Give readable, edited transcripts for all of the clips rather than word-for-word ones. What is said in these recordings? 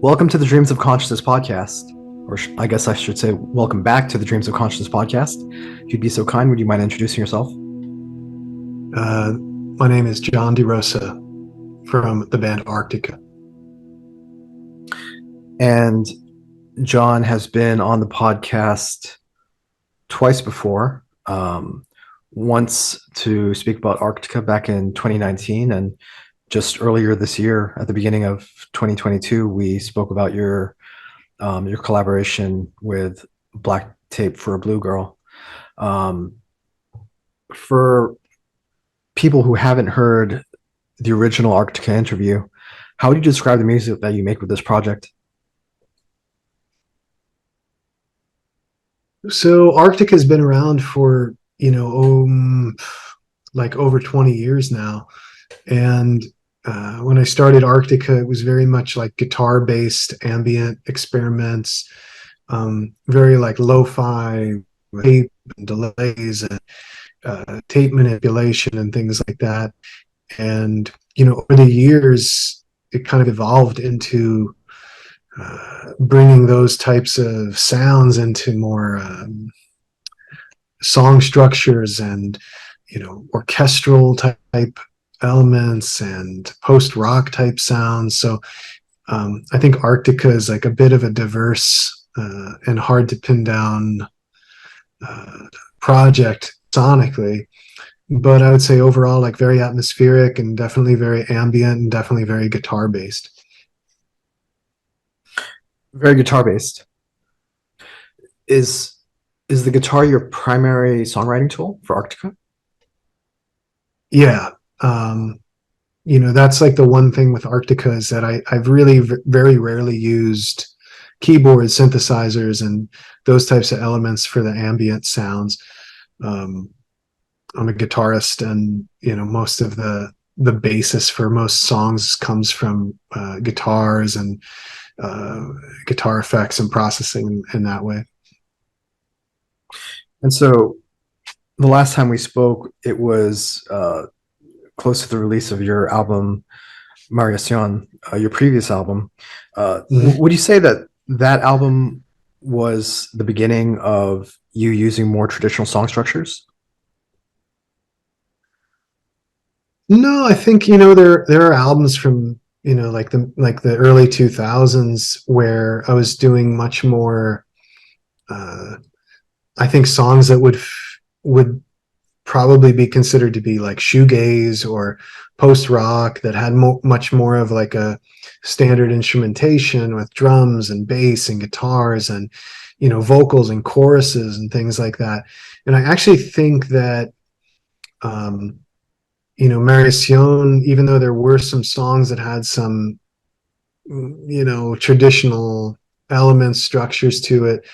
Welcome to the Dreams of Consciousness podcast, or I guess I should say, welcome back to the Dreams of Consciousness podcast. If you'd be so kind, would you mind introducing yourself? My name is Jon DeRosa from the band Aarktica. And Jon has been on the podcast twice before. Once to speak about Aarktica back in 2019, and just earlier this year, at the beginning of 2022, we spoke about your collaboration with Black Tape for a Blue Girl. For people who haven't heard the original Aarktica interview, how would you describe the music that you make with this project? So Aarktica has been around for, like over 20 years now. And when I started Aarktica, it was very much like guitar-based ambient experiments, very like lo-fi tape and delays and tape manipulation and things like that. And, over the years, it kind of evolved into bringing those types of sounds into more song structures and orchestral type elements and post-rock type sounds. So I think Aarktica is like a bit of a diverse and hard to pin down project sonically, but I would say overall like very atmospheric and definitely very ambient and definitely very guitar based. Very guitar based. Is the guitar your primary songwriting tool for Aarktica? Yeah. That's like the one thing with Aarktica is that I've really very rarely used keyboards, synthesizers, and those types of elements for the ambient sounds. I'm a guitarist, and most of the basis for most songs comes from guitars and guitar effects and processing in that way. And so the last time we spoke, it was close to the release of your album, Mariación, your previous album. Would you say that album was the beginning of you using more traditional song structures? No, I think there are albums from like the early 2000s where I was doing much more. I think songs that would probably be considered to be like shoegaze or post rock that had much more of like a standard instrumentation with drums and bass and guitars and vocals and choruses and things like that. And I actually think that Mariación, even though there were some songs that had some traditional elements, structures to it,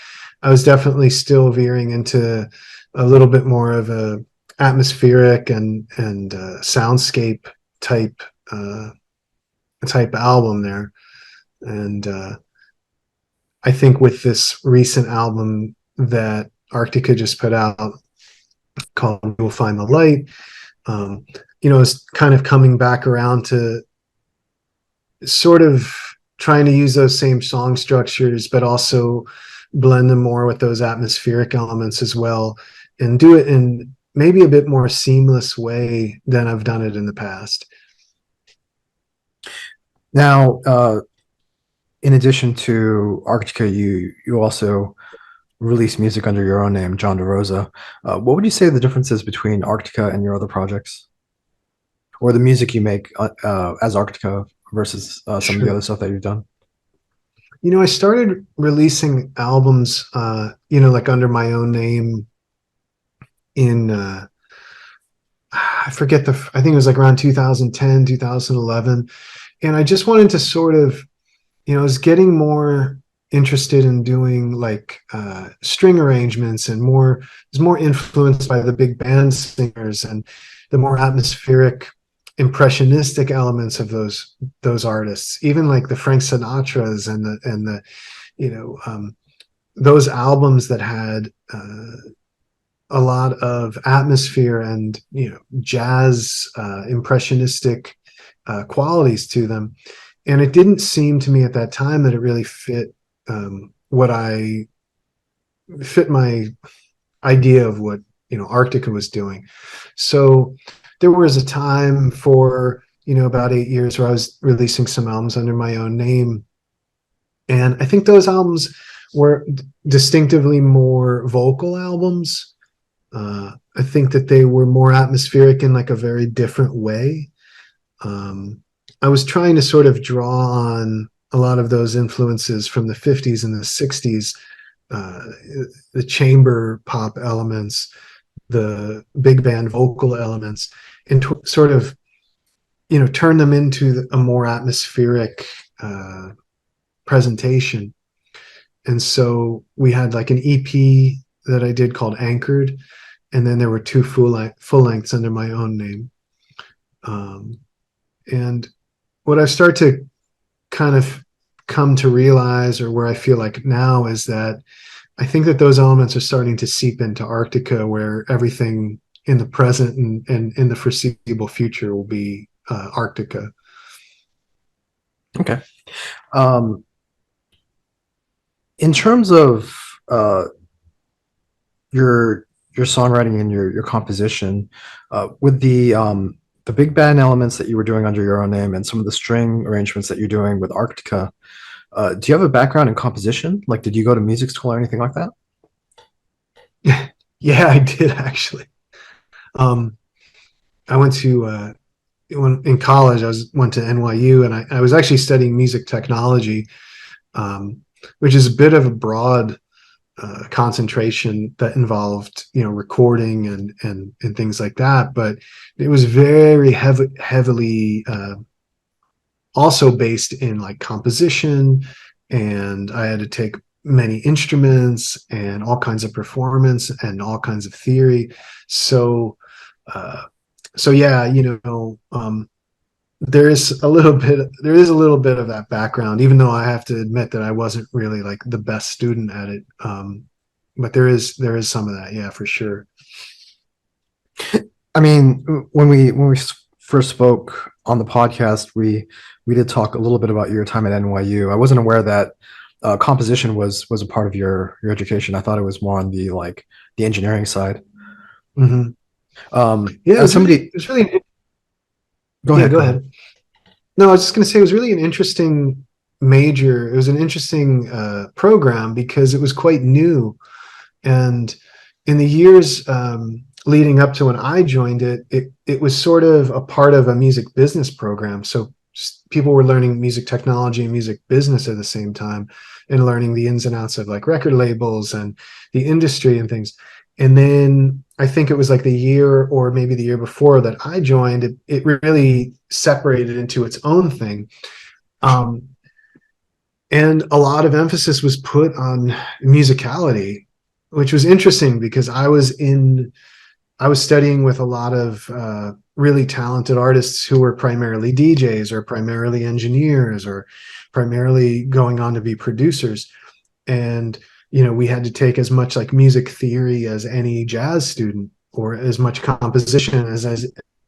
I was definitely still veering into a little bit more of a atmospheric and soundscape type album there. And I think with this recent album that Aarktica just put out called "You'll Find the Light," it's kind of coming back around to sort of trying to use those same song structures, but also blend them more with those atmospheric elements as well, and do it in maybe a bit more seamless way than I've done it in the past. Now, in addition to Aarktica, you also release music under your own name, Jon DeRosa. What would you say the difference is between Aarktica and your other projects, or the music you make as Aarktica versus some of the other stuff that you've done? I started releasing albums, like under my own name in, I forget I think it was like around 2010, 2011. And I just wanted to sort of, I was getting more interested in doing like string arrangements and was more influenced by the big band singers and the more atmospheric impressionistic elements of those artists, even like the Frank Sinatras and the those albums that had a lot of atmosphere and jazz impressionistic qualities to them. And it didn't seem to me at that time that it really what I fit my idea of what Aarktica was doing. So there was a time for about 8 years where I was releasing some albums under my own name, and I think those albums were distinctively more vocal albums. I think that they were more atmospheric in like a very different way. Um, I was trying to sort of draw on a lot of those influences from the 50s and the 60s, uh, the chamber pop elements, the big band vocal elements, and sort of turn them into a more atmospheric presentation. And so we had like an EP that I did called Anchored, and then there were two full lengths under my own name. And what I start to kind of come to realize, or where I feel like now, is that I think that those elements are starting to seep into Aarktica, where everything in the present and in the foreseeable future will be Aarktica. Okay. Um, in terms of uh, your your songwriting and your composition, with the big band elements that you were doing under your own name and some of the string arrangements that you're doing with Arctica, do you have a background in composition? Like, did you go to music school or anything like that? Yeah, I did actually. Um, I went to when in college. Went to NYU, and I was actually studying music technology, um, which is a bit of a broad concentration that involved recording and things like that. But it was very heavily also based in like composition, and I had to take many instruments and all kinds of performance and all kinds of theory. So uh, so yeah, there is a little bit of that background, even though I have to admit that I wasn't really like the best student at it. But there is some of that, yeah, for sure. I mean, when we first spoke on the podcast, we did talk a little bit about your time at NYU. I wasn't aware that composition was a part of your education. I thought it was more on the like the engineering side. Hmm. Yeah, As somebody, it was really, go yeah, ahead, go go ahead. ahead. No, I was just going to say it was really an interesting major. It was an interesting program because it was quite new. And in the years leading up to when I joined it was sort of a part of a music business program. So people were learning music technology and music business at the same time, and learning the ins and outs of like record labels and the industry and things. And then I think it was like the year or maybe the year before that I joined, it really separated into its own thing. Um, and a lot of emphasis was put on musicality, which was interesting because I was studying with a lot of really talented artists who were primarily DJs or primarily engineers or primarily going on to be producers. And we had to take as much like music theory as any jazz student, or as much composition as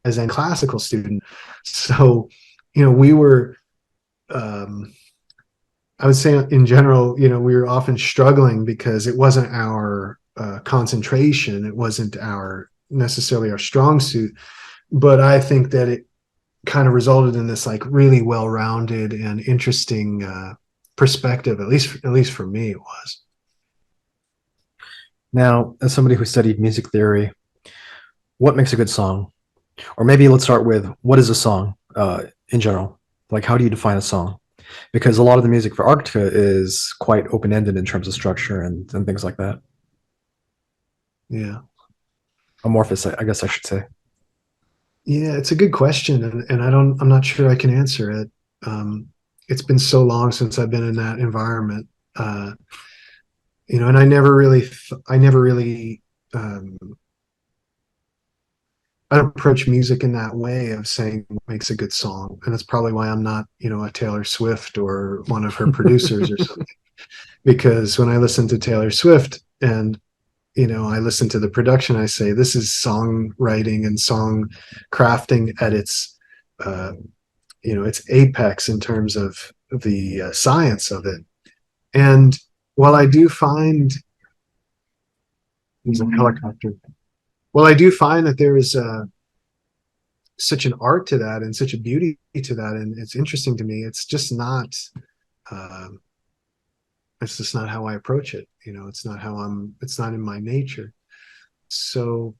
any classical student. So we were um, I would say in general, we were often struggling because it wasn't our concentration. It wasn't our necessarily our strong suit. But I think that it kind of resulted in this like really well-rounded and interesting perspective. At least for me, it was. Now, as somebody who studied music theory, what makes a good song? Or maybe let's start with what is a song in general? Like, how do you define a song? Because a lot of the music for Arctica is quite open ended in terms of structure and things like that. Yeah. Amorphous, I guess I should say. Yeah, it's a good question, and I'm not sure I can answer it. It's been so long since I've been in that environment. And I never really um, I don't approach music in that way of saying what makes a good song. And that's probably why I'm not, a Taylor Swift or one of her producers or something. Because when I listen to Taylor Swift and, I listen to the production, I say, this is songwriting and song crafting at its, uh, its apex in terms of the science of it. And while I do find there's a helicopter, while I do find that there is such an art to that and such a beauty to that, and it's interesting to me, um, it's just not how I approach it. It's not how it's not in my nature. So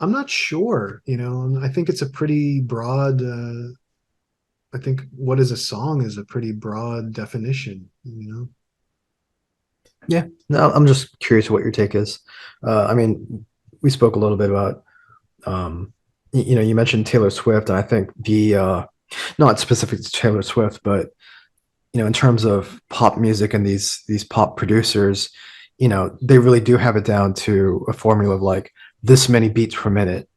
I'm not sure. I think it's a pretty broad. I think what is a song is a pretty broad definition. Yeah, no, I'm just curious what your take is. I mean, we spoke a little bit about, you mentioned Taylor Swift, and I think not specific to Taylor Swift, but in terms of pop music and these pop producers, they really do have it down to a formula of like this many beats per minute,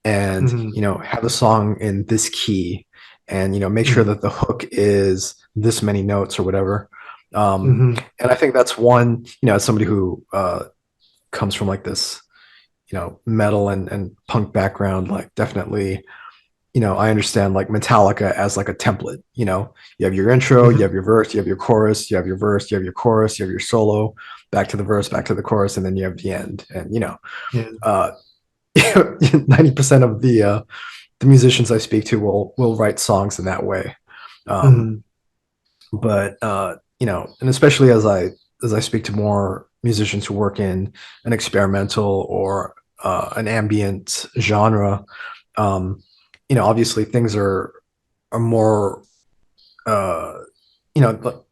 and Hmm. have the song in this key, and make sure Hmm. that the hook is this many notes or whatever. Hmm. And I think that's one, as somebody who comes from like this, metal and punk background, like definitely, I understand like Metallica as like a template. You have your intro, you Hmm. have your verse, you have your chorus, you have your verse, you have your chorus, you have your solo, back to the verse, back to the chorus, and then you have the end. And Yeah. uh, 90% of the musicians I speak to will write songs in that way. Um, Hmm. but and especially as I speak to more musicians who work in an experimental or an ambient genre, um, obviously things are more uh,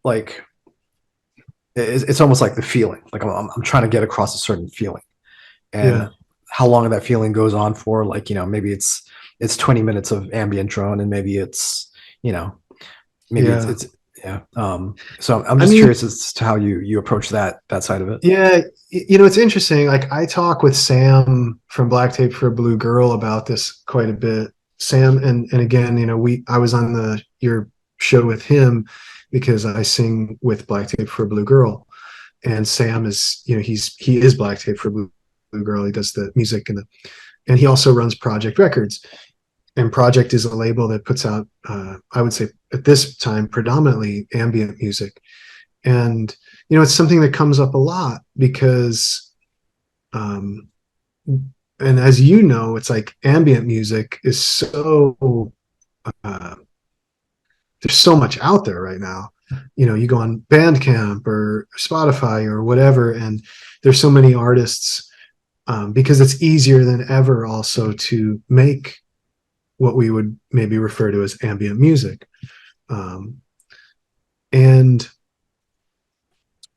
like it's almost like the feeling. Like I'm trying to get across a certain feeling, and Yeah. how long that feeling goes on for. Like maybe it's 20 minutes of ambient drone, and you know maybe Yeah. it's yeah. So I'm I just mean, curious as to how you approach that side of it. yeah, it's interesting. Like I talk with Sam from Black Tape for a Blue Girl about this quite a bit. Sam and again, I was on the your show with him because I sing with Black Tape for a Blue Girl. And Sam is, he is Black Tape for a Blue Girl. He does the music and he also runs Project Records. And Project is a label that puts out, I would say at this time, predominantly ambient music. And it's something that comes up a lot because um and as you know, it's like ambient music is so uh there's so much out there right now. You go on Bandcamp or Spotify or whatever, and there's so many artists, because it's easier than ever also to make what we would maybe refer to as ambient music. um, and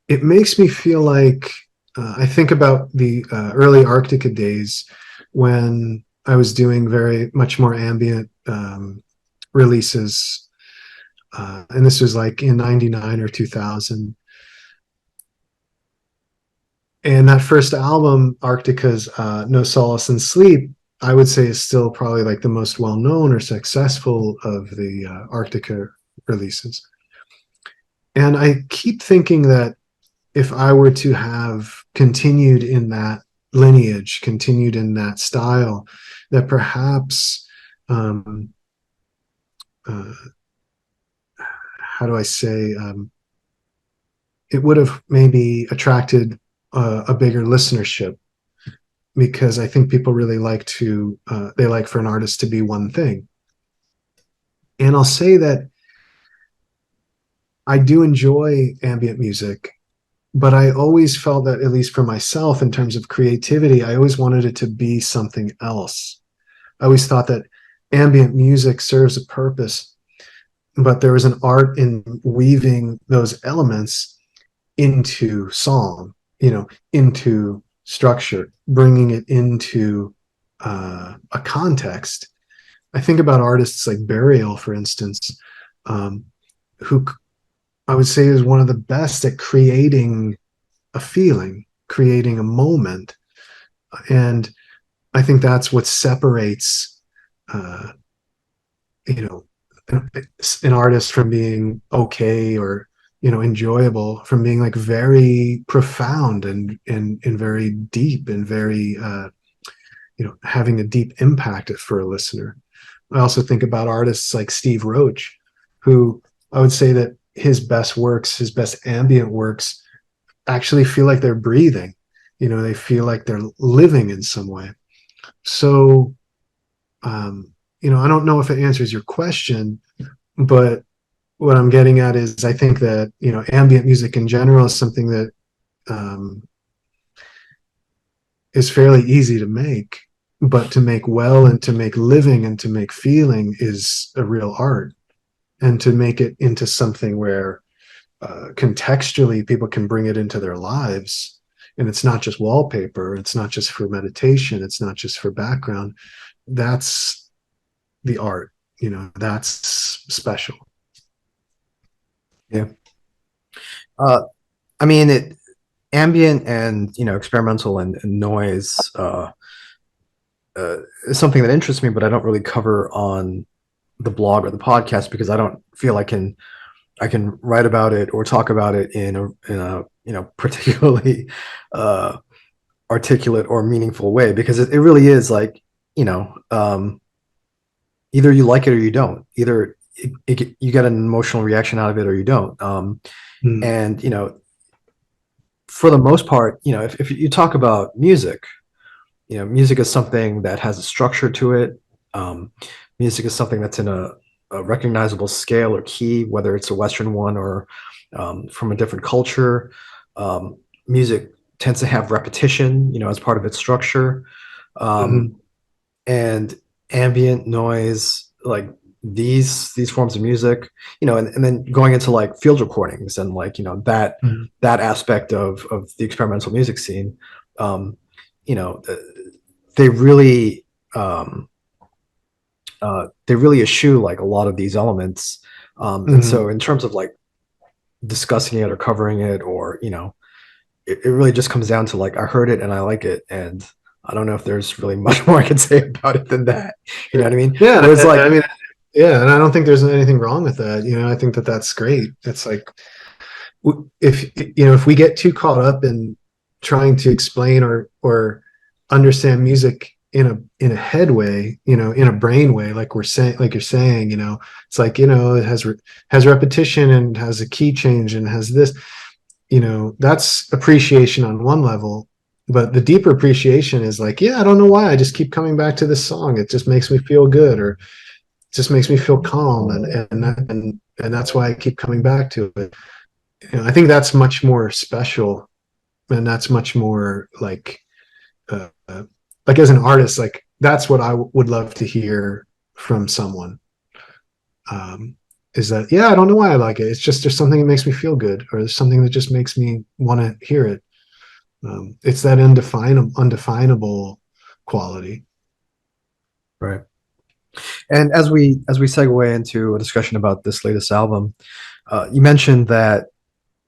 it makes me feel like I think about the early Aarktica days when I was doing very much more ambient releases. And this was like in 99 or 2000. And that first album, Arctica's No Solace in Sleep, I would say is still probably like the most well known or successful of the Arctica releases. And I keep thinking that if I were to have continued in that lineage, continued in that style, that perhaps, um, uh, how do I say, it would have maybe attracted a bigger listenership because I think people really they like for an artist to be one thing. And I'll say that I do enjoy ambient music, but I always felt that, at least for myself, in terms of creativity, I always wanted it to be something else. I always thought that ambient music serves a purpose, but there was an art in weaving those elements into song, into structure, bringing it into a context. I think about artists like Burial, for instance, who I would say is one of the best at creating a feeling, creating a moment. And I think that's what separates, uh, you know, an artist from being okay or, enjoyable, from being like very profound and very deep and very, having a deep impact for a listener. I also think about artists like Steve Roach, who I would say that his best works, his best ambient works, actually feel like they're breathing. They feel like they're living in some way. So, I don't know if it answers your question, but what I'm getting at is I think that, ambient music in general is something that is fairly easy to make, but to make well and to make living and to make feeling is a real art. And to make it into something where contextually people can bring it into their lives. And it's not just wallpaper, it's not just for meditation, it's not just for background. That's the art, that's special. Yeah. Uh, I mean, ambient and experimental and noise is something that interests me, but I don't really cover on the blog or the podcast because I don't feel I can write about it or talk about it in a particularly uh, articulate or meaningful way because it really is like either you like it or you don't. Either you get an emotional reaction out of it or you don't. Mm. And for the most part, if you talk about music, music is something that has a structure to it. Um, Music is something that's in a recognizable scale or key, whether it's a Western one or from a different culture. Music tends to have repetition, as part of its structure. Mm-hmm. Um, and ambient noise, like these forms of music, and then going into like field recordings and like Mm-hmm. that aspect of the experimental music scene, um, you know, they really they really eschew like a lot of these elements. And Mm-hmm. so in terms of like discussing it or covering it or it really just comes down to like I heard it and I like it, and I don't know if there's really much more I can say about it than that. You know Sure. what I mean? Yeah, Whereas I like mean, yeah, and I don't think there's anything wrong with that. I think that that's great. It's like if we get too caught up in trying to explain or understand music in a head way, in a brain way, like we're saying, like you're saying, it's like it has repetition and has a key change and has this, that's appreciation on one level. But the deeper appreciation is like, yeah, I don't know why I just keep coming back to this song. It just makes me feel good, or it just makes me feel calm, and that's why I keep coming back to it. I think that's much more special, and that's much more like as an artist, like that's what I would love to hear from someone. Um, is that, yeah, I don't know why I like it. It's just there's something that makes me feel good, or there's something that just makes me want to hear it. It's that undefinable quality. right. And as we segue into a discussion about this latest album, you mentioned that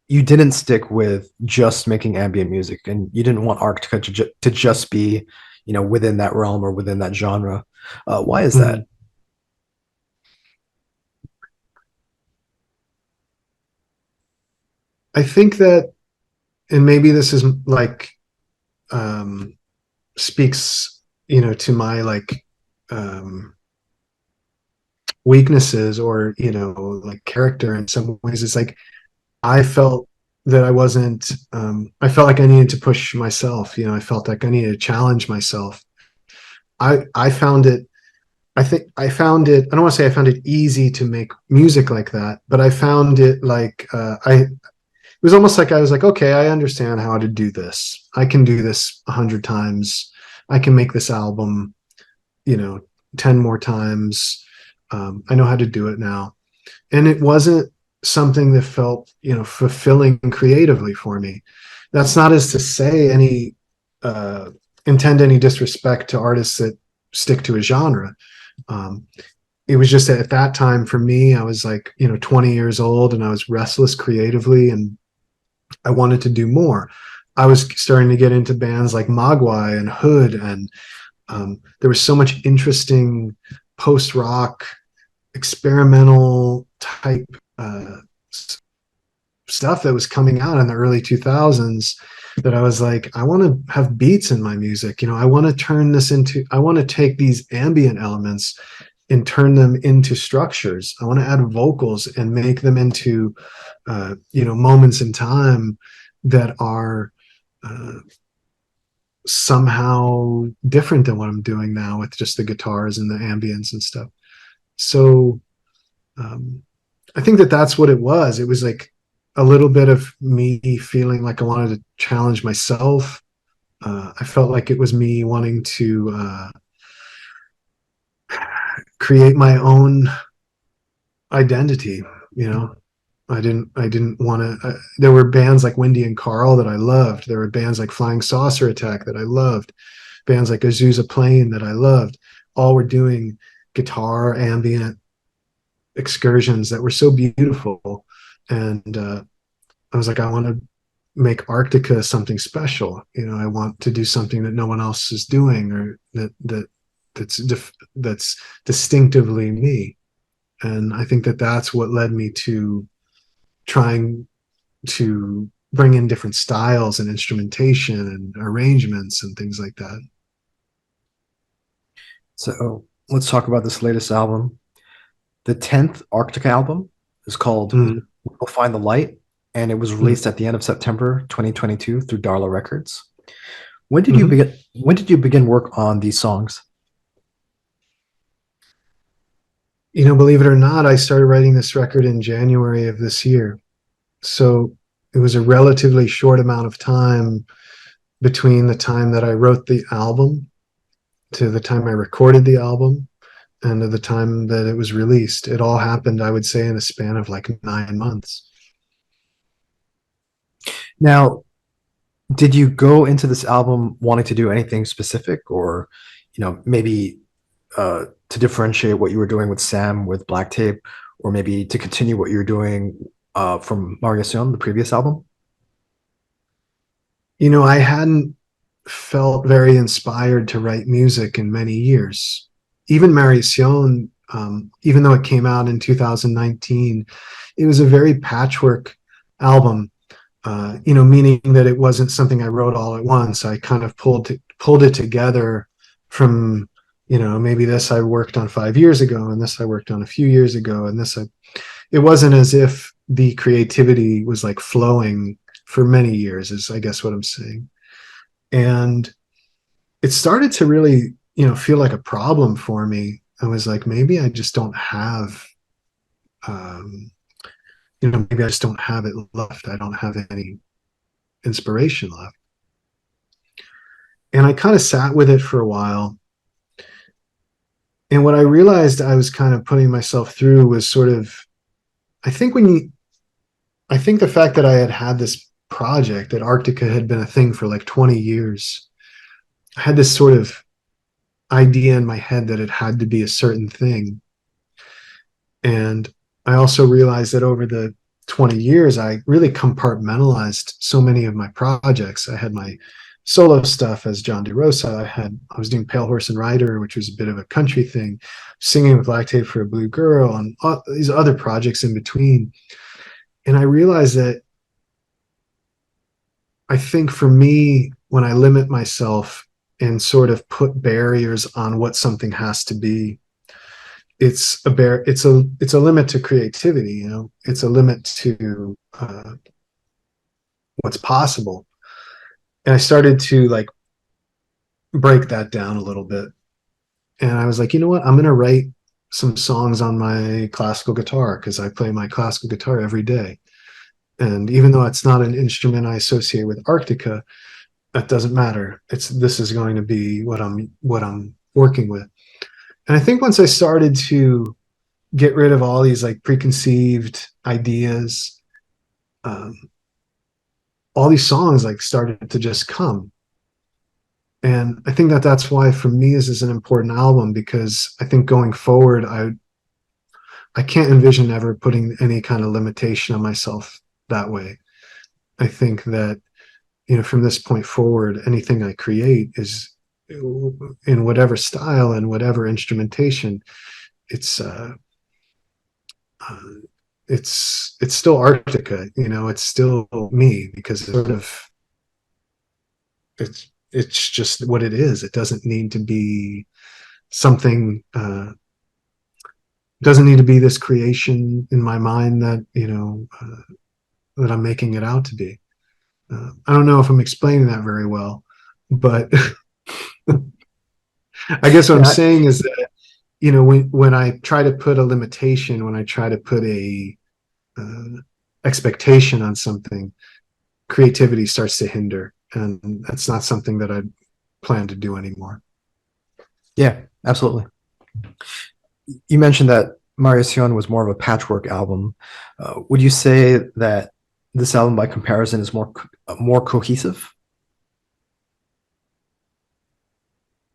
you didn't stick with just making ambient music, and you didn't want Arctica to just be, within that realm or within that genre. Why is that? Mhm. I think that, and maybe this is like um, speaks, to my like um, weaknesses, or like character in some ways. It's like I felt that I wasn't. I felt like I needed to push myself. I felt like I needed to challenge myself. I found it. I think I found it. I don't want to say I found it easy to make music like that, but I found it like it was almost like I was like, okay, I understand how to do this. I can do this 100 times. I can make this album, you know, 10 more times. I know how to do it now. And it wasn't something that felt, fulfilling creatively for me. That's not as to say uh, intend any disrespect to artists that stick to a genre. Um, it was just that at that time for me, I was like, 20 years old, and I was restless creatively, and I wanted to do more. I was starting to get into bands like Mogwai and Hood, and there was so much interesting post rock, experimental type stuff that was coming out in the early 2000s, that I was like, I want to have beats in my music. I want to turn this into, I want to take these ambient elements and turn them into structures. I want to add vocals and make them into, moments in time that are uh, somehow different than what I'm doing now with just the guitars and the ambience and stuff. So um, I think that that's what it was. It was like a little bit of me feeling like I wanted to challenge myself. I felt like it was me wanting to create my own identity. You know, I didn't want to. There were bands like Wendy and Carl that I loved. There were bands like Flying Saucer Attack that I loved. Bands like Azusa Plain that I loved. All were doing guitar ambient excursions that were so beautiful, and I was like, I want to make Aarktica something special. I want to do something that no one else is doing, or that's distinctively me. And I think that that's what led me to trying to bring in different styles and instrumentation and arrangements and things like that. So let's talk about this latest album. The 10th Aarktica album is called Mm. We'll Find the Light, and it was Mm. released at the end of September 2022 through Darla Records. When did you Mm-hmm. begin when did you begin work on these songs? Believe it or not, I started writing this record in January of this year. So it was a relatively short amount of time between the time that I wrote the album to the time I recorded the album and to the time that it was released. It all happened, I would say, in a span of like 9 months. Now, did you go into this album wanting to do anything specific, or maybe to differentiate what you were doing with Sam with Black Tape, or maybe to continue what you're doing from Mariason, the previous album? I hadn't felt very inspired to write music in many years. Even Mariacion, even though it came out in 2019, it was a very patchwork album. Meaning that it wasn't something I wrote all at once. I kind of pulled it together from, maybe this I worked on 5 years ago, and this I worked on a few years ago, and it wasn't as if the creativity was like flowing for many years, is I guess what I'm saying. And it started to really, feel like a problem for me. I was like, maybe I just don't have, um, maybe I just don't have it left. I don't have any inspiration left. And I kind of sat with it for a while. And what I realized I was kind of putting myself through was sort of, I think I think the fact that I had had this project, that Aarktica had been a thing for like 20 years, I had this sort of idea in my head that it had to be a certain thing. And I also realized that over the 20 years, I really compartmentalized so many of my projects. I had my solo stuff as Jon DeRosa. I was doing Pale Horse and Rider, which was a bit of a country thing, singing with Lactate for a Blue Girl, and all these other projects in between. And I realized that I think for me, when I limit myself and sort of put barriers on what something has to be, it's a limit to creativity. It's a limit to what's possible. And I started to like break that down a little bit. And I was like, you know what? I'm going to write some songs on my classical guitar, because I play my classical guitar every day. And even though it's not an instrument I associate with Aarktica, that doesn't matter. This is going to be what I'm working with. And I think once I started to get rid of all these like preconceived ideas, um, all these songs like started to just come. And I think that that's why for me this is an important album, because I think going forward, I can't envision ever putting any kind of limitation on myself that way. I think that, from this point forward, anything I create is in whatever style and whatever instrumentation, it's uh, it's still Aarktica. It's still me, because it's just what it is. It doesn't need to be something doesn't need to be this creation in my mind that, that I'm making it out to be. I don't know if I'm explaining that very well, but I guess what I'm Yeah, saying is that, when I try to put a limitation, when I try to put a uh, expectation on something, creativity starts to hinder, and that's not something that I plan to do anymore. yeah, absolutely. You mentioned that Mariación was more of a patchwork album. Would you say that this album, by comparison, is more cohesive?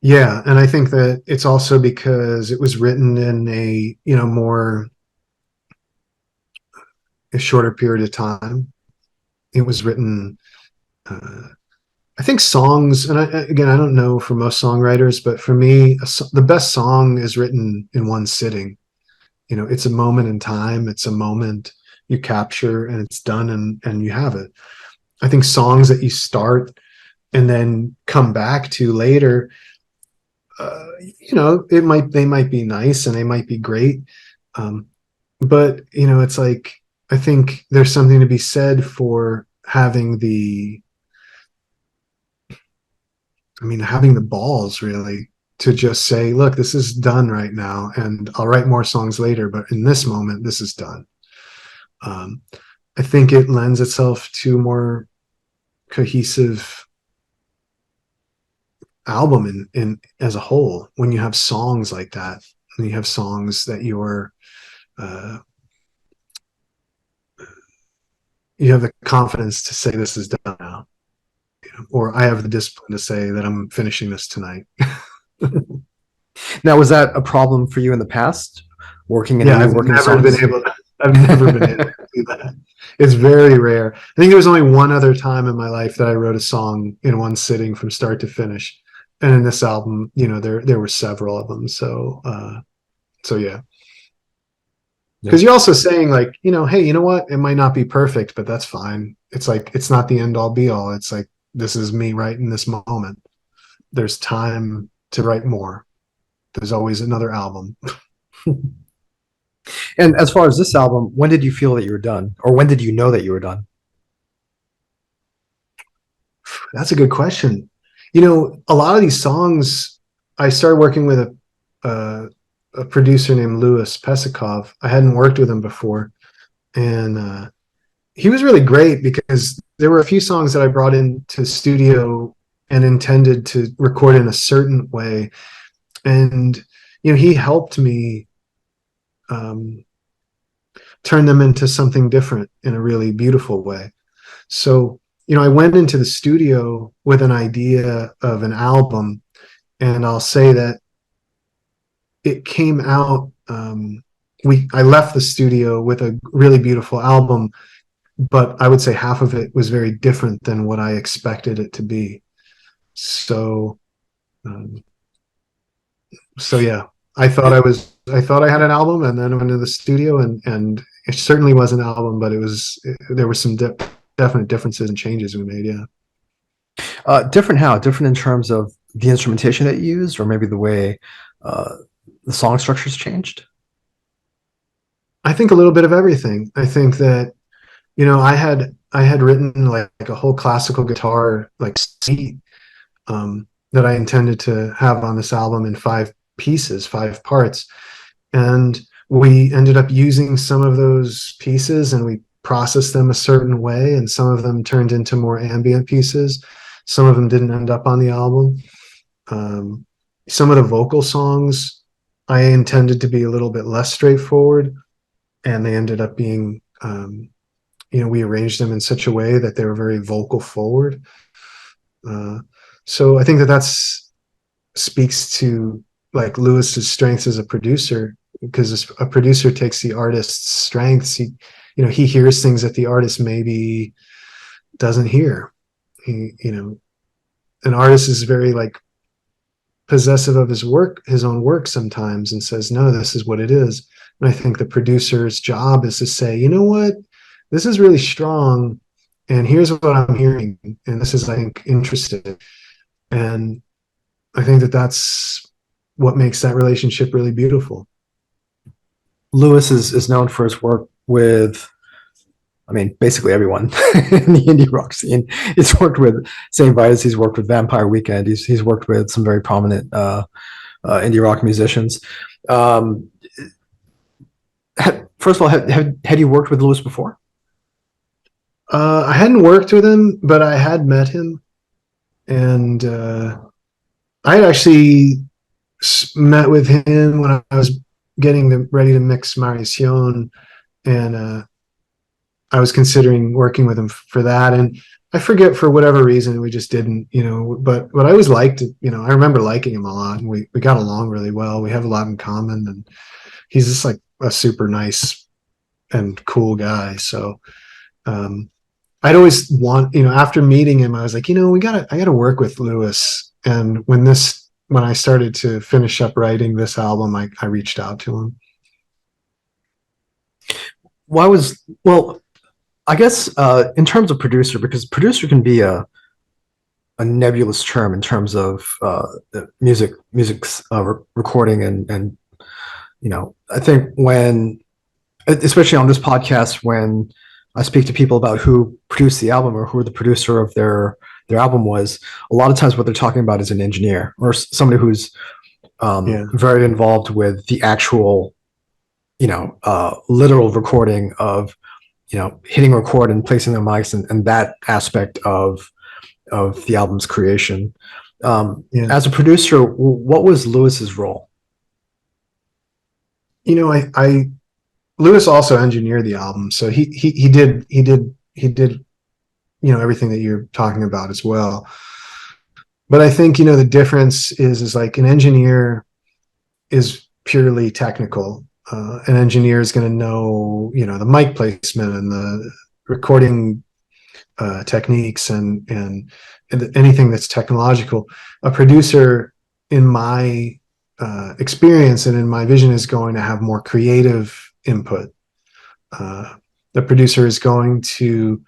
Yeah, and I think that it's also because it was written in a, more a shorter period of time. It was written, uh, I think songs, and again, I don't know for most songwriters, but for me, the best song is written in one sitting. It's a moment in time, it's a moment you capture, and it's done, and you have it. I think songs that you start and then come back to later, they might be nice and they might be great. Um, but it's like, I think there's something to be said for having the balls really to just say, look, this is done right now, and I'll write more songs later, but in this moment, this is done. Um, I think it lends itself to more cohesive album in as a whole when you have songs like that, and you have songs that uh, you have the confidence to say this is done now, or I have the discipline to say that I'm finishing this tonight. Now, was that a problem for you in the past, working and Yeah, I've reworking never been songs? able. I've never been able to do that. It's very rare. I think there was only one other time in my life that I wrote a song in one sitting from start to finish, and in this album, there were several of them. So yeah, Yeah. because you're also saying like, hey, you know what? It might not be perfect, but that's fine. It's like it's not the end all be all. It's like this is me right in this moment. There's time to write more. There's always another album. And as far as this album, when did you feel that you were done, or when did you know that you were done? That's a good question. A lot of these songs, I started working with a, a producer named Louis Pesikov. I hadn't worked with him before, and he was really great because there were a few songs that I brought into studio and intended to record in a certain way, and he helped me um, turn them into something different in a really beautiful way. So, I went into the studio with an idea of an album, and I'll say that it came out. I left the studio with a really beautiful album, but I would say half of it was very different than what I expected it to be. So, um, so yeah, I thought I had an album, and then I went to the studio, and it certainly was an album, but there were some definite differences and changes we made. Yeah. Different how? Different in terms of the instrumentation that you used, or maybe the way uh, the song structures changed? I think a little bit of everything. I think that I had written like a whole classical guitar like suite that I intended to have on this album in 5 pieces, 5 parts, and we ended up using some of those pieces and we processed them a certain way, and some of them turned into more ambient pieces. Some of them didn't end up on the album. Um, some of the vocal songs I intended to be a little bit less straightforward, and they ended up being we arranged them in such a way that they were very vocal forward. uh, so I think that speaks to like Lewis's strengths as a producer, because a producer takes the artist's strengths. He hears things that the artist maybe doesn't hear. An artist is very like possessive of his own work sometimes, and says, no, this is what it is. And I think the producer's job is to say, you know what, this is really strong, and here's what I'm hearing, and this is, I think, interesting. And I think that that's what makes that relationship really beautiful. Lewis is known for his work with, I mean, basically everyone in the indie rock scene. He's worked with St. Vitus. He's worked with Vampire Weekend. He's worked with some very prominent indie rock musicians. Um, First of all, had you worked with Lewis before? I hadn't worked with him, but I had met him, and I had actually met with him when I was ready to mix Marición, and I was considering working with him for that. And I forget, for whatever reason, we just didn't, but I always liked it. I remember liking him a lot, and we got along really well. We have a lot in common, and he's just like a super nice and cool guy. So, I'd always after meeting him, I was like, I gotta work with Lewis. And when I started to finish up writing this album, I reached out to him. Well, I guess in terms of producer, because producer can be a nebulous term in terms of music's recording, and I think especially on this podcast, when I speak to people about who produced the album or who the producer of their album was, a lot of times what they're talking about is an engineer or somebody who's Yeah. very involved with the actual literal recording of hitting record and placing the mics, and that aspect of the album's creation. Yeah. As a producer, what was Lewis's role? I Lewis also engineered the album, so he did everything that you're talking about as well. But I think the difference is like an engineer is purely technical. An engineer is going to know the mic placement and the recording techniques and anything that's technological. A producer, in my experience and in my vision, is going to have more creative input. The producer is going to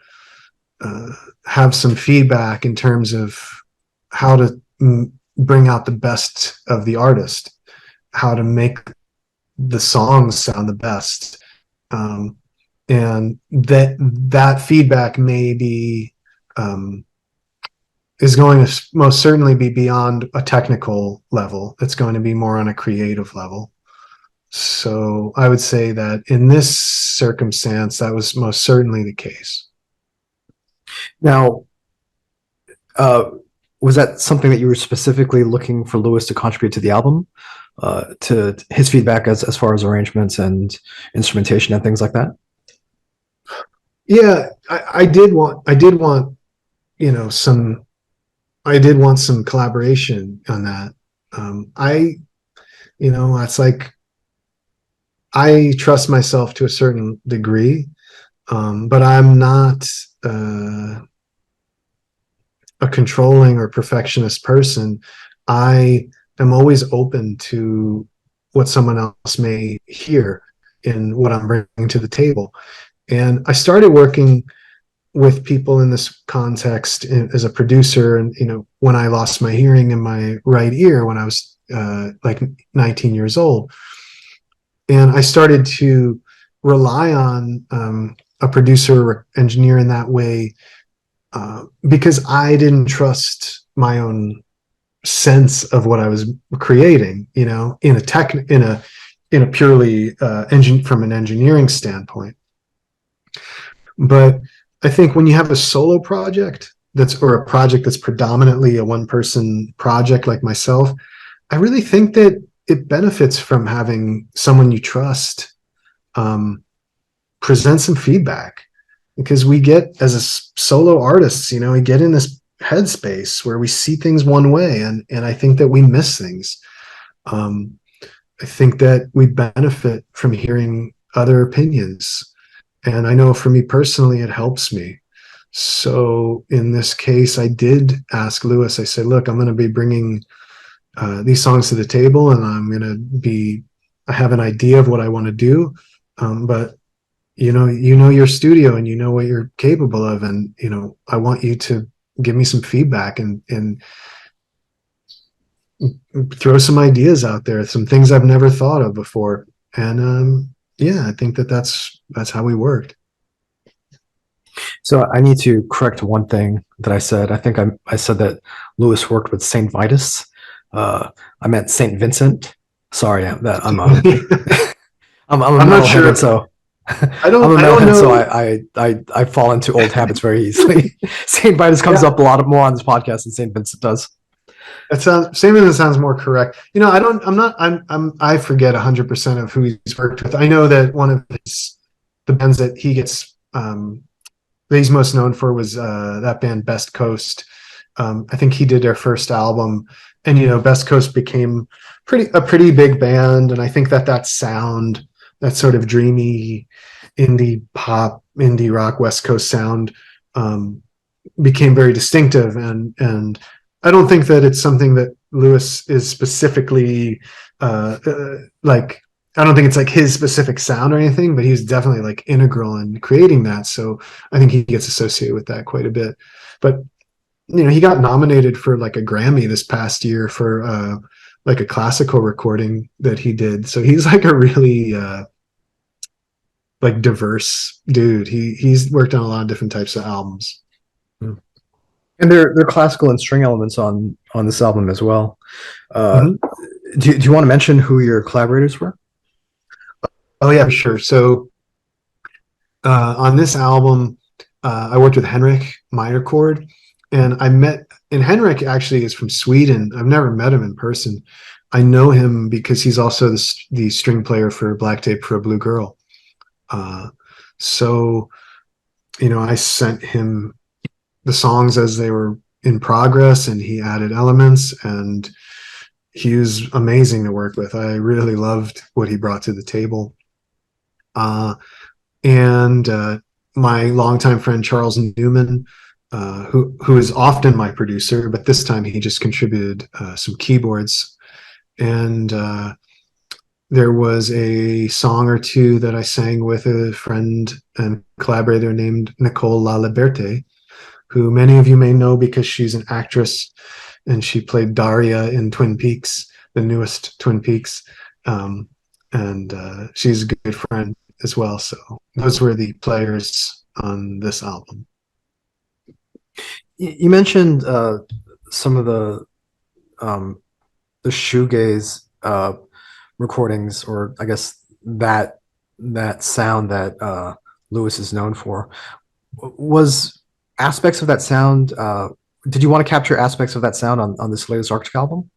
have some feedback in terms of how to bring out the best of the artist, how to make the songs sound the best. And that feedback is going to most certainly be beyond a technical level. It's going to be more on a creative level. So I would say that in this circumstance, that was most certainly the case. Now, was that something that you were specifically looking for Lewis to contribute to the album, to his feedback as far as arrangements and instrumentation and things like that? Yeah, I did want some collaboration on that. It's like, I trust myself to a certain degree, but I'm not a controlling or perfectionist person. I am always open to what someone else may hear in what I'm bringing to the table. And I started working with people in this context as a producer, and when I lost my hearing in my right ear when I was like 19 years old, and I started to rely on a producer or engineer in that way, because I didn't trust my own sense of what I was creating, in a purely from an engineering standpoint. But I think when you have a solo project or a project that's predominantly a one-person project like myself, I really think that it benefits from having someone you trust present some feedback, because we get, as a solo artists, we get in this headspace where we see things one way, and I think that we miss things. I think that we benefit from hearing other opinions. And I know for me personally, it helps me. So in this case, I did ask Lewis, I said, look, I'm going to be bringing these songs to the table, and I have an idea of what I want to do. But your studio, and what you're capable of. And, I want you to give me some feedback and throw some ideas out there, some things I've never thought of before. And yeah, I think that that's how we worked. So I need to correct one thing that I said. I think I said that Lewis worked with Saint Vitus. I meant Saint Vincent. Sorry, that I'm a I'm not metalhead, and sure. so I I'm a don't metalhead, so know. I fall into old habits very easily. Saint Vitus comes Yeah, up a lot more on this podcast than Saint Vincent does. that sounds same as it sounds more correct. You know, I don't. I'm not. I forget 100% of who he's worked with. I know that one of the bands that he gets that he's most known for was that band Best Coast. I think he did their first album, and you know, Best Coast became a pretty big band, and I think that that sound, that sort of dreamy indie pop, indie rock West Coast sound, um, became very distinctive, and I don't think that it's something that Lewis is specifically like. I don't think it's like his specific sound or anything, but he's definitely like integral in creating that. So I think he gets associated with that quite a bit. But you know, he got nominated for like a Grammy this past year for like a classical recording that he did. So he's like a really like diverse dude. He's worked on a lot of different types of albums. And there are classical and string elements on this album as well. Uh, Mm-hmm. do you want to mention who your collaborators were? Oh yeah, for sure. So on this album, I worked with Henrik Meyercord, and Henrik actually is from Sweden. I've never met him in person. I know him because he's also the string player for Black Tape for a Blue Girl. Uh, so, you know, I sent him the songs as they were in progress, and he added elements, and he was amazing to work with. I really loved what he brought to the table. Uh, and my longtime friend Charles Newman, who is often my producer, but this time he just contributed some keyboards. And there was a song or two that I sang with a friend and collaborator named Nicole La Liberte, who many of you may know because she's an actress and she played Daria in Twin Peaks, the newest Twin Peaks. Um, and she's a good friend as well. So those were the players on this album. You mentioned some of um, the shoegaze recordings, or I guess that sound that Lewis is known for. Was aspects of that sound? Did you want to capture aspects of that sound on this latest Arctic album?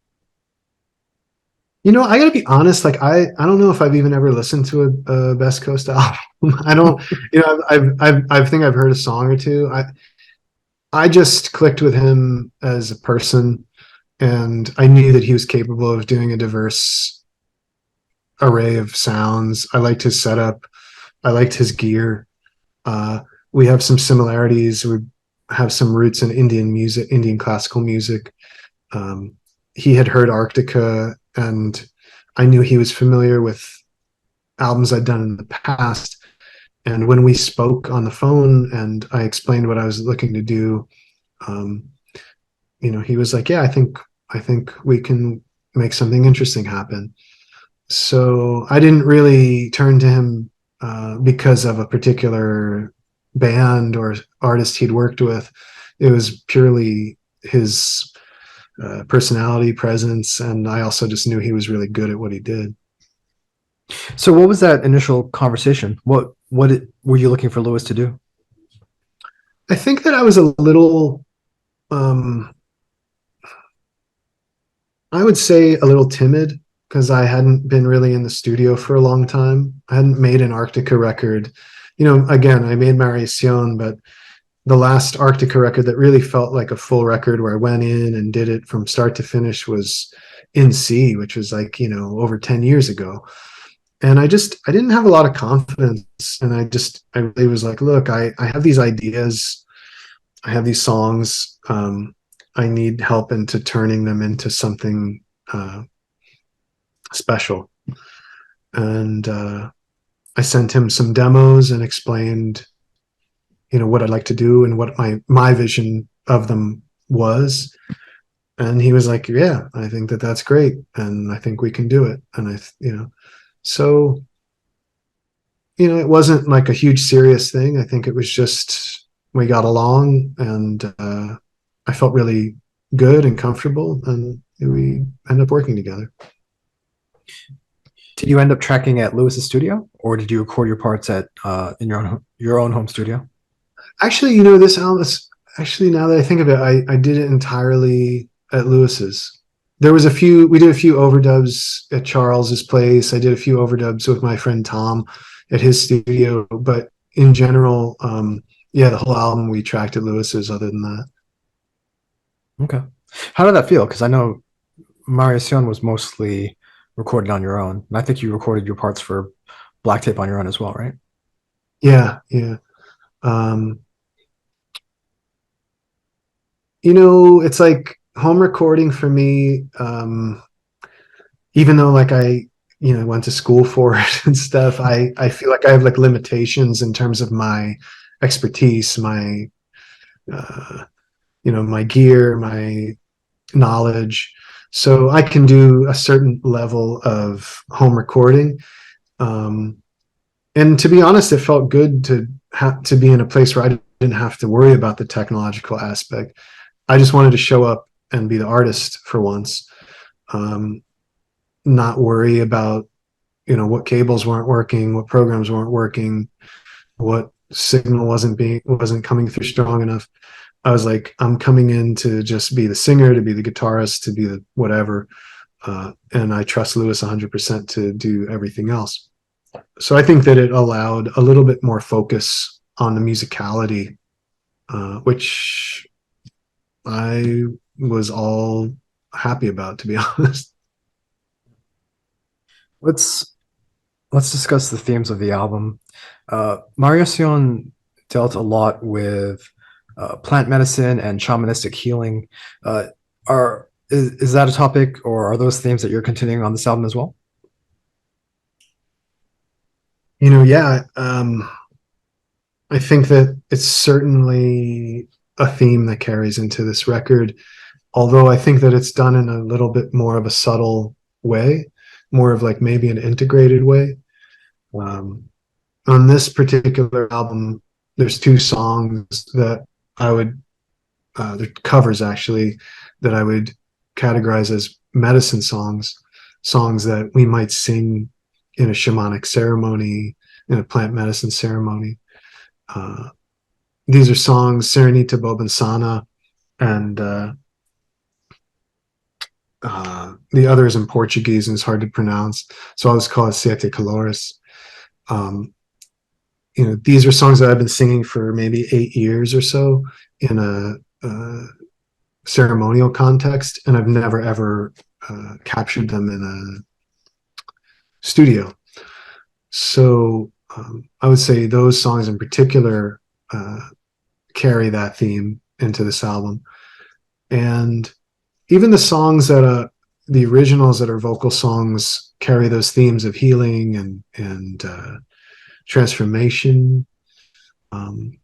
You know, I gotta be honest. Like, I don't know if I've even ever listened to a Best Coast album. I don't. You know, I think I've heard a song or two. I just clicked with him as a person, and I knew that he was capable of doing a diverse array of sounds. I liked his setup. I liked his gear. Uh, we have some similarities. We have some roots in Indian music, Indian classical music. Um, he had heard Aarktica, and I knew he was familiar with albums I'd done in the past. And when we spoke on the phone and I explained what I was looking to do, um, you know, he was like, "Yeah, I think we can make something interesting happen." So I didn't really turn to him because of a particular band or artist he'd worked with. It was purely his personality, presence, and I also just knew he was really good at what he did. So, what was that initial conversation? Were you looking for Lewis to do? I think that I was a little, um, I would say a little timid because I hadn't been really in the studio for a long time. I hadn't made an Arctica record. You know, again, I made Mariacion, but the last Arctica record that really felt like a full record where I went in and did it from start to finish was In C, which was like, you know, over 10 years ago. And I didn't have a lot of confidence. And I really was like, look, I have these ideas. I have these songs. I need help into turning them into something special. And I sent him some demos and explained, you know, what I'd like to do and what my vision of them was. And he was like, "Yeah, I think that that's great, and I think we can do it." And you know, so it wasn't like a huge serious thing. I think it was just we got along, and I felt really good and comfortable, and we ended up working together. Did you end up tracking at Lewis's studio, or did you record your parts at in your own home studio? Actually, this album is actually, now that I think of it, I did it entirely at Lewis's. We did a few overdubs at Charles's place. I did a few overdubs with my friend Tom at his studio, but in general, yeah, the whole album we tracked at Lewis's other than that. Okay. How did that feel? Because I know Mariacion was mostly recorded on your own. And I think you recorded your parts for Black Tape on your own as well, right? Yeah, yeah. Um, it's like home recording for me, even though like I, went to school for it and stuff, I feel like I have like limitations in terms of my expertise, my, uh, my gear, my knowledge. So I can do a certain level of home recording. Um, and to be honest, it felt good to have to be in a place where I didn't have to worry about the technological aspect. I just wanted to show up and be the artist for once. Um, Not worry about what cables weren't working, what programs weren't working, what signal wasn't coming through strong enough. I was like, I'm coming in to just be the singer, to be the guitarist, to be the whatever, and I trust Lewis 100% to do everything else. So I think that it allowed a little bit more focus on the musicality, which I was all happy about, to be honest. Let's let's discuss the themes of the album. Mariacion dealt a lot with plant medicine and shamanistic healing. Is that a topic, or are those themes that you're continuing on this album as well? Yeah, I think that it's certainly a theme that carries into this record, although I think that it's done in a little bit more of a subtle way, more of like maybe an integrated way. Um, on this particular album, there's two songs that I would, they're covers actually, that I would categorize as medicine songs, songs that we might sing in a shamanic ceremony, in a plant medicine ceremony. Uh, these are songs Serenita Bobansana and the other is in Portuguese and it's hard to pronounce. So I'll just call it Siete Colores. Um, these are songs that I've been singing for maybe 8 years or so in a ceremonial context, and I've never ever captured them in a studio. So I would say those songs in particular uh, carry that theme into this album. And even the songs that the originals that are vocal songs carry those themes of healing and transformation. Um,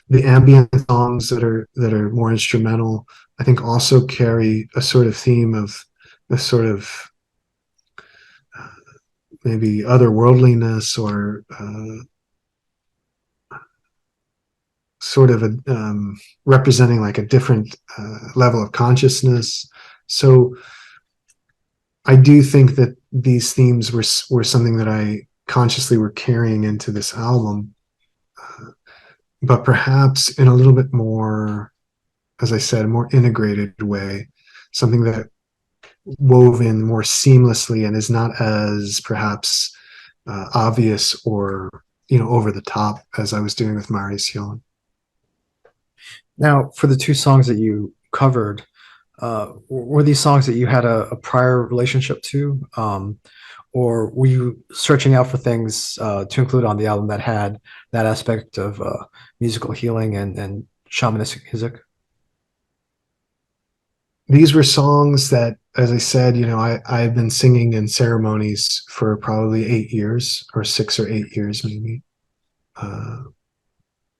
the ambient songs that are more instrumental, I think, also carry a sort of theme of a sort of maybe otherworldliness or sort of representing like a different level of consciousness. So I do think that these themes were something that I consciously were carrying into this album, but perhaps in a little bit more, as I said, a more integrated way, something that wove in more seamlessly and is not as perhaps obvious or over the top as I was doing with Marius Yon. Now, for the two songs that you covered, were these songs that you had a prior relationship to, or were you searching out for things to include on the album that had that aspect of musical healing and shamanistic music? These were songs that, as I said, I've been singing in ceremonies for probably 8 years or 6 or 8 years, maybe. Uh,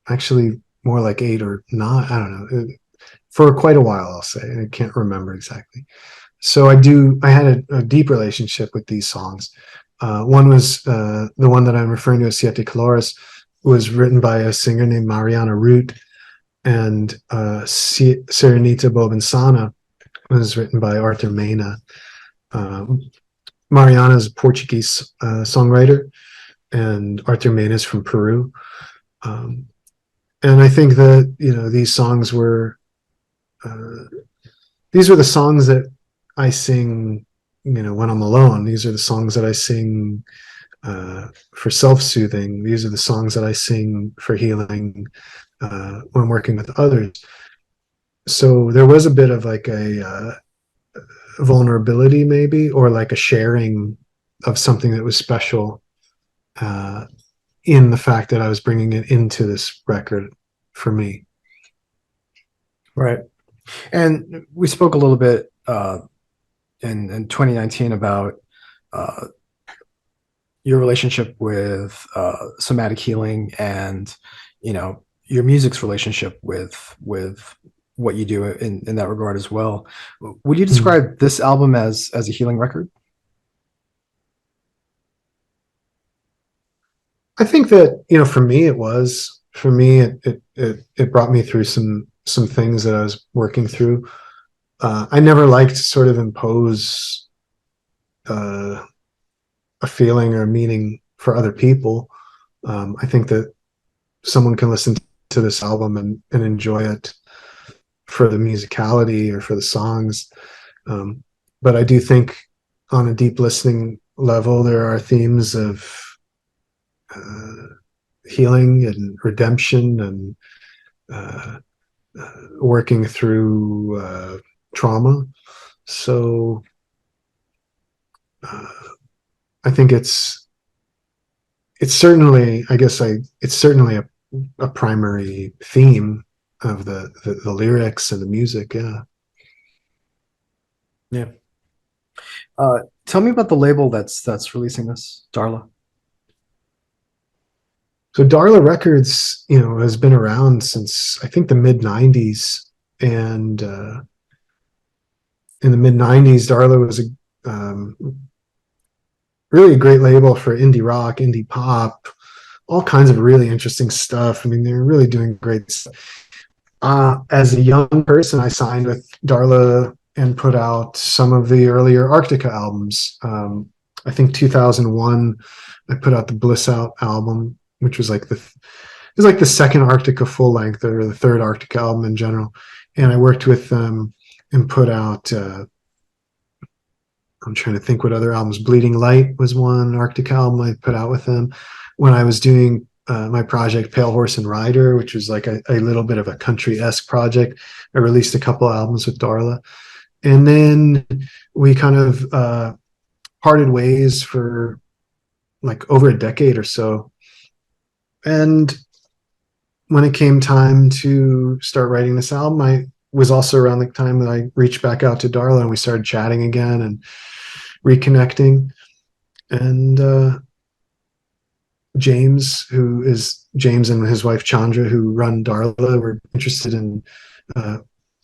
Actually, more like 8 or 9. I don't know. For quite a while, I'll say. I can't remember exactly. So I had a deep relationship with these songs. One was the one that I'm referring to as Siete Colores, was written by a singer named Mariana Root, and Serenita Bobinsana was written by Arthur Mena. Mariana is a Portuguese songwriter, and Arthur Mena is from Peru. And I think that these were the songs that I sing, when I'm alone. These are the songs that I sing for self-soothing. These are the songs that I sing for healing when working with others. So there was a bit of like a vulnerability, maybe, or like a sharing of something that was special in the fact that I was bringing it into this record for me. Right. And we spoke a little bit in 2019 about uh, your relationship with somatic healing, and your music's relationship with what you do in that regard as well. Would you Mm. describe this album as a healing record? I think that, for me, it was. For me, it brought me through some things that I was working through. I never liked to sort of impose uh, a feeling or a meaning for other people. I think that someone can listen to this album and enjoy it for the musicality or for the songs. But I do think on a deep listening level, there are themes of uh, healing and redemption and uh, working through trauma. So uh, I think it's certainly, I guess it's certainly a primary theme of the lyrics and the music. Yeah. Yeah. Tell me about the label that's releasing this, Darla. So Darla Records, has been around since I think the mid '90s, and in the mid '90s, Darla was really a great label for indie rock, indie pop, all kinds of really interesting stuff. I mean, they're really doing great stuff. As a young person, I signed with Darla and put out some of the earlier Aarktica albums. I think 2001, I put out the Bliss Out album, which was like the second Aarktica full length, or the third Aarktica album in general. And I worked with them and put out. I'm trying to think what other albums. Bleeding Light was one Aarktica album I put out with them. When I was doing my project Pale Horse and Rider, which was like a little bit of a country-esque project, I released a couple albums with Darla. And then we kind of parted ways for like over a decade or so. And when it came time to start writing this album, I was also around the time that I reached back out to Darla and we started chatting again and reconnecting. And James and his wife Chandra, who run Darla, were interested in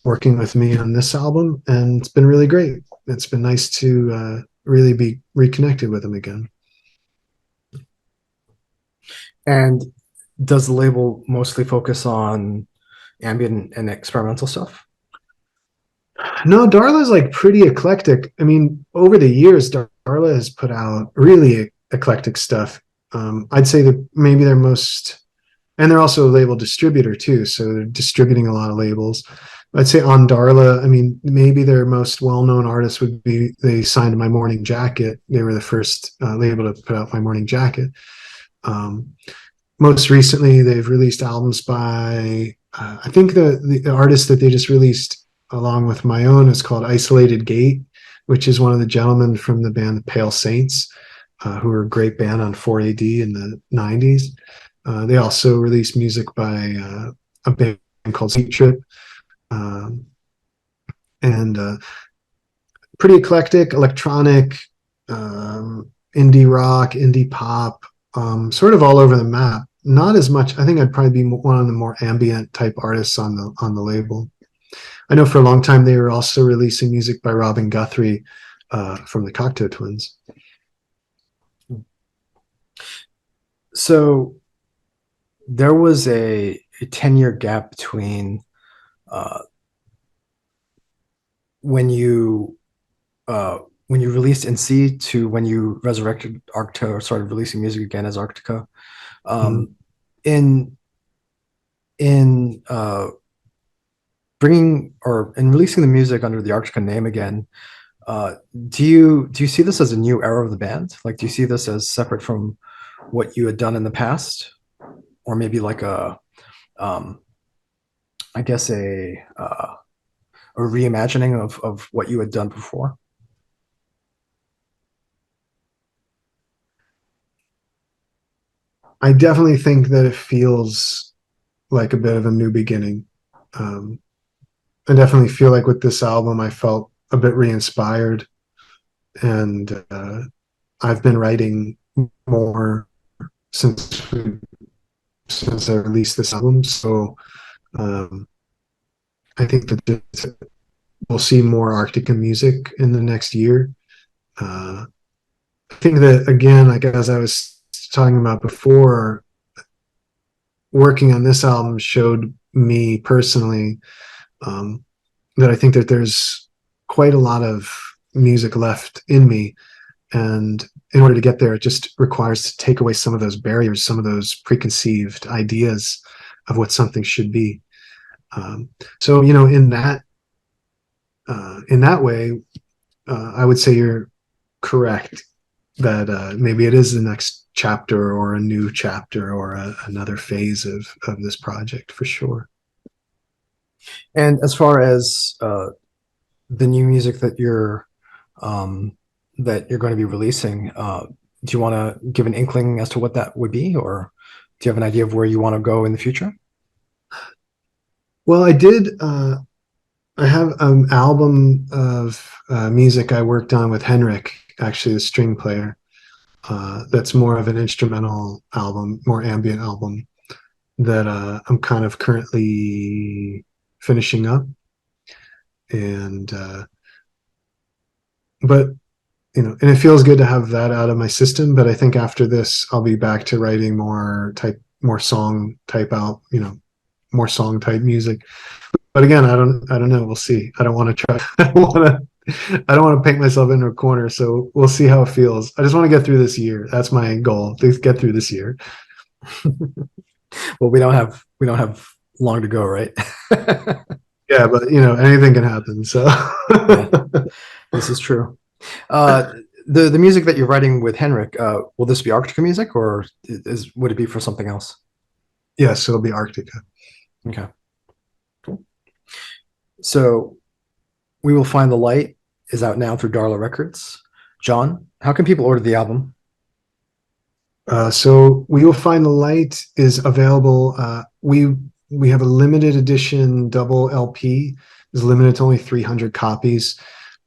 working with me on this album, and it's been really great. It's been nice to really be reconnected with them again. And does the label mostly focus on ambient and experimental stuff? No, Darla's like pretty eclectic. I mean, over the years, Darla has put out really eclectic stuff. I'd say that maybe their most, and they're also a label distributor too, so they're distributing a lot of labels. I'd say on Darla, I mean, maybe their most well-known artist would be, they signed My Morning Jacket. They were the first label to put out My Morning Jacket. Most recently, they've released albums by, I think the artist that they just released along with my own is called Isolated Gate, which is one of the gentlemen from the band Pale Saints, who were a great band on 4AD in the '90s. They also released music by a band called Seat Trip, and pretty eclectic, electronic, indie rock, indie pop, sort of all over the map. Not as much. I think I'd probably be one of the more ambient type artists on the label. I know for a long time they were also releasing music by Robin Guthrie from the Cocteau Twins. So there was a 10-year gap between uh, when you uh, when you released NC to when you resurrected Arctica or started releasing music again as Arctica. Mhm. Um, in in bringing or in releasing the music under the Arctica name again, uh, do you see this as a new era of the band? Like, do you see this as separate from what you had done in the past, or maybe like um, I guess a reimagining of what you had done before? I definitely think that it feels like a bit of a new beginning. Um, I definitely feel like with this album, I felt a bit re-inspired, and I've been writing more since since I released this album. So um, I think that we'll see more Arctica music in the next year. Uh, I think that again, like as I was talking about before, working on this album showed me personally um, that I think that there's quite a lot of music left in me. And in order to get there, it just requires to take away some of those barriers, some of those preconceived ideas of what something should be. Um, so, you know, in that way, I would say you're correct that maybe it is the next chapter or a new chapter or another phase of this project for sure. And as far as the new music um, that you're going to be releasing, do you want to give an inkling as to what that would be, or do you have an idea of where you want to go in the future? Well, I did. I have an album of music I worked on with Henrik, actually the string player. That's more of an instrumental album, more ambient album that I'm kind of currently finishing up. And but you know, and it feels good to have that out of my system. But I think after this, I'll be back to writing more song type out, you know, more song type music. But again, I don't know. We'll see. I don't want to try. I don't want to paint myself into a corner. So we'll see how it feels. I just want to get through this year. That's my goal, to get through this year. Well, we don't have long to go, right? Yeah, but you know, anything can happen. So Yeah, this is true. Uh, the music that you're writing with Henrik, will this be Arctica music, or would it be for something else? yes, it'll be Arctica. Okay, cool. So We Will Find the Light is out now through Darla Records. John, how can people order the album? So We Will Find the Light is available. We have a limited edition double LP. It's limited to only 300 copies.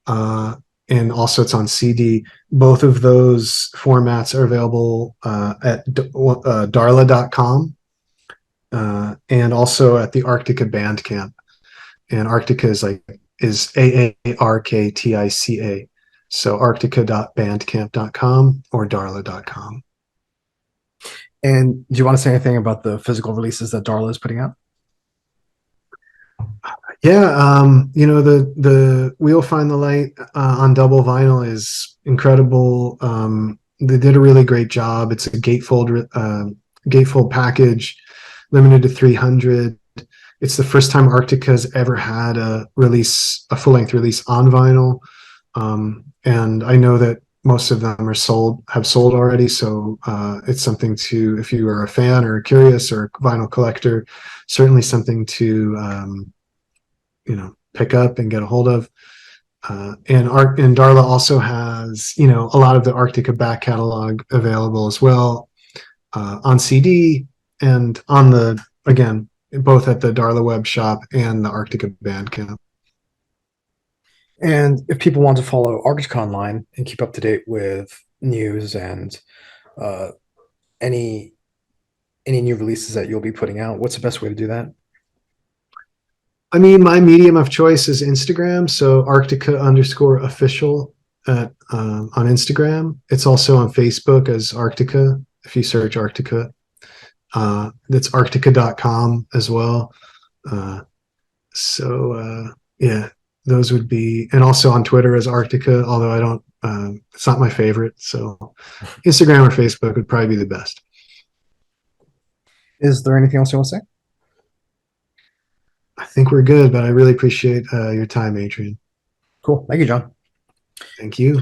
Uh, and also it's on CD. Both of those formats are available at darla.com and also at the Aarktica Bandcamp. And Aarktica is Aarktica. So arctica.bandcamp.com or darla.com. And do you want to say anything about the physical releases that Darla is putting out? Yeah, you know, the We'll Find the Light on double vinyl is incredible. They did a really great job. It's a gatefold package, limited to 300. It's the first time Arctica has ever had a full length release on vinyl, and I know that most of them have sold already. So it's something to, if you are a fan or curious or a vinyl collector, certainly something to you know, pick up and get a hold of. And Darla also has, you know, a lot of the Arctica back catalog available as well on CD and on the, again, both at the Darla web shop and the Arctica Bandcamp. And if people want to follow Arctica online and keep up to date with news and uh, any any new releases that you'll be putting out, what's the best way to do that? I mean, my medium of choice is Instagram, so Arctica_official on Instagram. It's also on Facebook as Arctica, if you search Aarktica. That's Aarktica.com as well. Yeah, those would be, and also on Twitter as Aarktica, although I don't, it's not my favorite. So Instagram or Facebook would probably be the best. Is there anything else you want to say? I think we're good, but I really appreciate your time, Adrian. Cool. Thank you, John. Thank you.